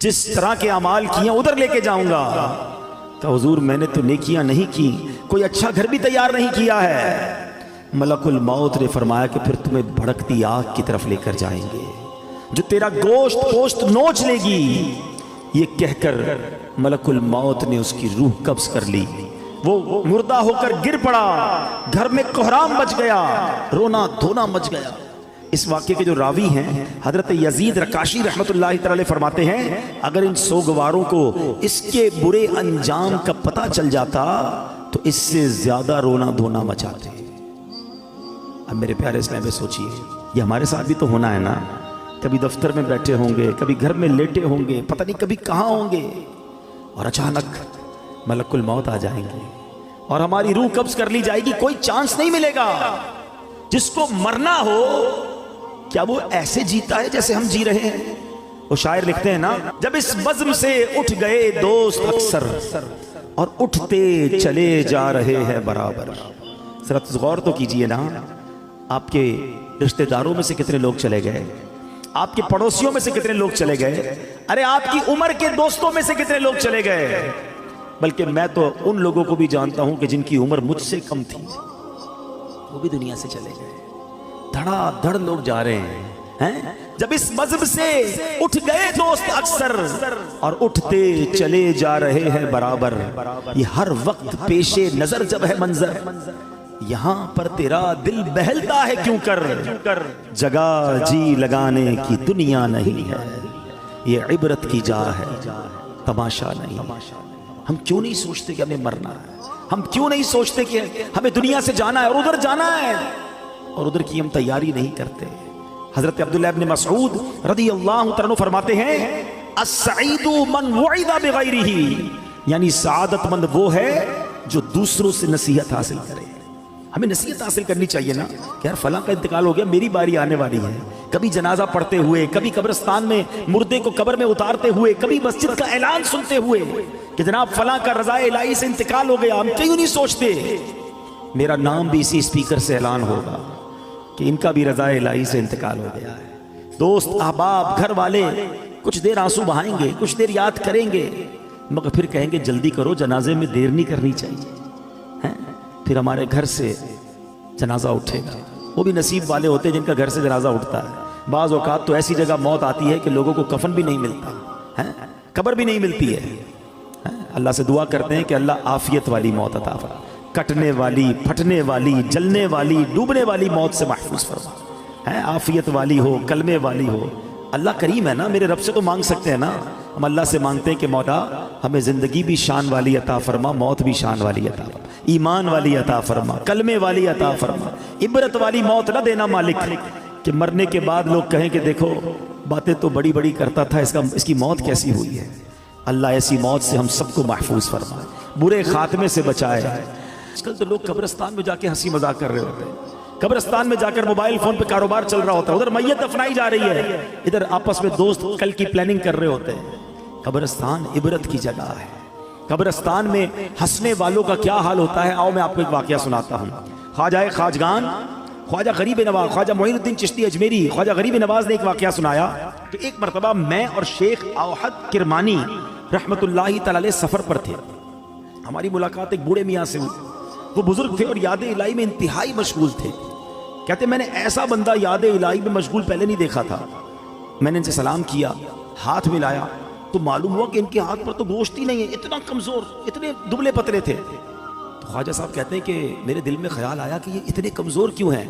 جس طرح کے اعمال کیے ادھر لے کے جاؤں گا۔ کہ حضور میں نے تو نیکیاں نہیں کی، کوئی اچھا گھر بھی تیار نہیں کیا ہے۔ ملک الموت نے فرمایا کہ پھر تمہیں بھڑکتی آگ کی طرف لے کر جائیں گے جو تیرا گوشت نوچ لے گی۔ یہ کہہ کر ملک الموت نے اس کی روح قبض کر لی، وہ مردہ ہو کر گر پڑا، گھر میں کوہرام مچ گیا، رونا دھونا مچ گیا۔ اس واقعے کے جو راوی ہیں حضرت یزید رکاشی رحمت اللہ تعالی فرماتے ہیں اگر ان سوگواروں کو اس کے برے انجام کا پتہ چل جاتا تو اس سے زیادہ رونا دھونا مچاتے۔ اب میرے پیارے اسلام میں سوچئے یہ ہمارے ساتھ بھی تو ہونا ہے نا، کبھی دفتر میں بیٹھے ہوں گے، کبھی گھر میں لیٹے ہوں گے، پتہ نہیں کبھی کہاں ہوں گے، اور اچانک ملک الموت آ جائیں گے اور ہماری روح قبض کر لی جائے گی، کوئی چانس نہیں ملے گا۔ جس کو مرنا ہو کیا وہ ایسے جیتا ہے جیسے ہم جی رہے ہیں؟ وہ شاعر لکھتے ہیں نا، جب اس بزم سے اٹھ گئے دوست اکثر اور اٹھتے چلے جا رہے ہیں برابر۔ ذرا غور تو کیجئے نا، آپ کے رشتہ داروں میں سے کتنے لوگ چلے گئے، آپ کے پڑوسیوں میں سے کتنے لوگ چلے گئے، ارے آپ کی عمر کے دوستوں میں سے کتنے لوگ چلے گئے، بلکہ میں تو ان لوگوں کو بھی جانتا ہوں کہ جن کی عمر مجھ سے کم تھی، وہ بھی دنیا سے چلے گئے۔ دھڑا دھڑ لوگ جا رہے ہیں۔ جب اس مذہب سے اٹھ گئے دوست اکثر اور اٹھتے چلے جا رہے ہیں برابر، یہ ہر وقت پیش نظر جب ہے منظر، یہاں پر تیرا دل بہلتا ہے کیوں کر، جگہ جی لگانے کی دنیا نہیں ہے، یہ عبرت کی جا ہے تماشا نہیں۔ ہم کیوں نہیں سوچتے کہ ہمیں مرنا ہے، ہم کیوں نہیں سوچتے کہ ہمیں دنیا سے جانا ہے اور ادھر جانا ہے، اور ادھر کی ہم تیاری نہیں کرتے۔ حضرت عبداللہ ابن مسعود رضی اللہ عنہ فرماتے ہیں السعید من وعد بغیرہ، یعنی سعادت مند وہ ہے جو دوسروں سے نصیحت حاصل کرے۔ ہمیں نصیحت حاصل کرنی چاہیے نا کہ یار فلاں کا انتقال ہو گیا، میری باری آنے والی ہے۔ کبھی جنازہ پڑھتے ہوئے، کبھی قبرستان میں مردے کو قبر میں اتارتے ہوئے، کبھی مسجد کا اعلان سنتے ہوئے کہ جناب فلاں کا رضائے الہی سے انتقال ہو گیا، ہم کیوں نہیں سوچتے میرا نام بھی اسی اسپیکر سے اعلان ہوگا کہ ان کا بھی رضائے الہی سے انتقال ہو گیا ہے۔ دوست احباب گھر والے کچھ دیر آنسو بہائیں گے، کچھ دیر یاد کریں گے، مگر پھر کہیں گے جلدی کرو، جنازے میں دیر نہیں کرنی چاہیے۔ پھر ہمارے گھر سے جنازہ اٹھے گا، وہ بھی نصیب والے ہوتے ہیں جن کا گھر سے جنازہ اٹھتا ہے۔ بعض اوقات تو ایسی جگہ موت آتی ہے کہ لوگوں کو کفن بھی نہیں ملتا، قبر بھی نہیں ملتی ہے۔ اللہ سے دعا کرتے ہیں کہ اللہ عافیت والی موت عطا فرما، کٹنے والی، پھٹنے والی، جلنے والی، ڈوبنے والی موت سے محفوظ فرما، عافیت والی ہو، کلمے والی ہو۔ اللہ کریم ہے نا، میرے رب سے تو مانگ سکتے ہیں نا، ہم اللہ سے مانگتے ہیں کہ مولا ہمیں زندگی بھی شان والی عطا فرما، موت بھی شان والی عطا فرما، ایمان والی عطا فرما، کلمے والی عطا فرما، عبرت والی موت نہ دینا مالک کہ مرنے کے بعد لوگ کہیں کہ دیکھو باتیں تو بڑی بڑی کرتا تھا، اس کی موت کیسی ہوئی ہے۔ اللہ ایسی موت سے ہم سب کو محفوظ فرمائے، برے خاتمے سے بچائے۔ آج کل تو لوگ قبرستان میں جا کے ہنسی مذاق کر رہے ہوتے ہیں، قبرستان میں جا کر موبائل فون پہ کاروبار چل رہا ہوتا ہے، ادھر میت دفنائی جا رہی ہے، ادھر آپس میں دوست کل کی پلاننگ کر رہے ہوتے ہیں۔ قبرستان عبرت کی جگہ ہے، قبرستان میں ہنسنے والوں کا کیا حال ہوتا ہے، آؤ میں آپ کو ایک واقعہ سناتا ہوں۔ خواجہ خواجگان، خواجہ غریب نواز، خواجہ معین الدین چشتی اجمیری، خواجہ غریب نواز نے ایک واقعہ سنایا کہ ایک مرتبہ میں اور شیخ اوحد کرمانی رحمت اللہ تعالی علیہ سفر پر تھے، ہماری ملاقات ایک بوڑھے میاں سے ہوئی، وہ بزرگ تھے اور یاد الہی میں انتہائی مشغول تھے۔ کہتے میں نے ایسا بندہ یاد الہی میں مشغول پہلے نہیں دیکھا تھا۔ میں نے ان سے سلام کیا، ہاتھ ملایا تو معلوم ہوا کہ ان کے ہاتھ پر تو گوشت ہی نہیں ہے، اتنا کمزور، اتنے دبلے پتلے تھے۔ تو خواجہ صاحب کہتے ہیں کہ میرے دل میں خیال آیا کہ یہ اتنے کمزور کیوں ہیں؟